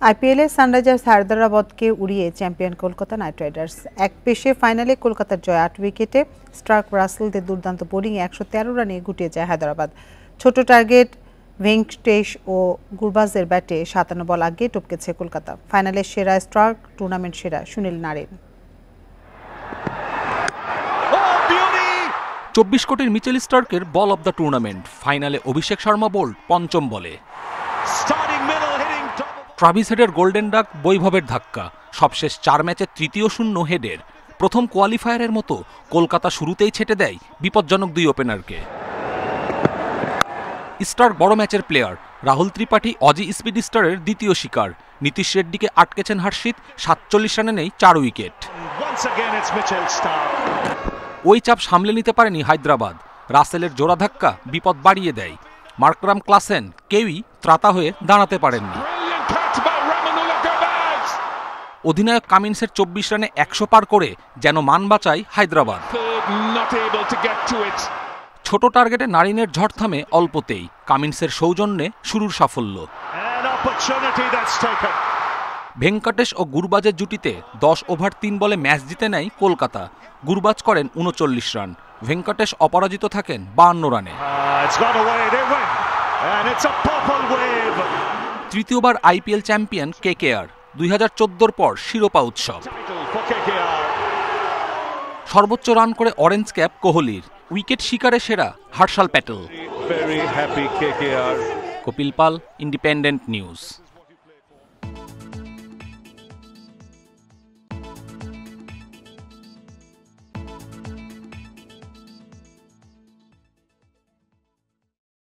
আইপিএলে সানরাইজার্স হায়দরাবাদকে উড়িয়ে champion Kolkata night Riders. এক পেশে ফাইনালে কলকাতার জয় ৮ উইকেটে। স্টার্ক রাসেলদের দুর্দান্ত বোলিংয়ে ১১৩ রানে গুটিয়ে যায় হায়দরাবাদ। ছোট টার্গেট ভেঙ্কটেশ ও গুরবাজের ব্যাটে ৫৭ বল আগে টপকেছে কলকাতা। ফাইনালে সেরা স্টার্ক, টুর্নামেন্ট সেরা সুনীল নারিন। ২৪ কোটির মিচেল স্টার্কের বল অব দ্য টুর্নামেন্ট। ফাইনালে অভিষেক শর্মা বোল্ড পঞ্চম বলে। ট্রাভিস হেডের গোল্ডেন ডাক, বৈভবের ধাক্কা। সবশেষ ৪ ম্যাচে তৃতীয় শূন্য হেডের। প্রথম কোয়ালিফায়ারের মতো কলকাতা শুরুতেই ছেটে দেয় বিপজ্জনক দুই ওপেনারকে। স্টার্ক বড় ম্যাচের player. Rahul Tripathi Aussie speed স্টারের দ্বিতীয় শিকার। নীতিশ রেড্ডিকে আটকেছেন হর্ষিত। ৪৭ রানে নেই ৪ উইকেট। ওই চাপ সামলে নিতে পারেনি হায়দ্রাবাদ। রাসেলের জোড়া ধাক্কা বিপদ বাড়িয়ে দেয়। মার্করাম ক্লাসেন কেউই ত্রাতা হয়ে দাঁড়াতে পারেননি। অধিনায়ক কামিন্সের ২৪ রানে ১০০ পার করে যেন মান বাঁচায় হায়দ্রাবাদ। ছোট টার্গেটে নারিনের ঝড় থামে অল্পতেই। কামিন্সের সৌজন্যে শুরুর সাফল্য। ভেঙ্কটেশ ও গুরবাজের জুটিতে ১০ ওভার ৩ বলে ম্যাচ জিতে নেয় কলকাতা। গুরবাজ করেন ৩৯ রান। ভেঙ্কটেশ অপরাজিত থাকেন ৫২ রানে। তৃতীয়বার আইপিএল চ্যাম্পিয়ন কেকেআর। ২০১৪ পর শিরোপা উৎসব। সর্বোচ্চ রান করে অরেঞ্জ ক্যাপ কোহলির। উইকেট শিকারে সেরা হর্ষাল প্যাটেল। কপিল পাল, ইন্ডিপেন্ডেন্ট নিউজ।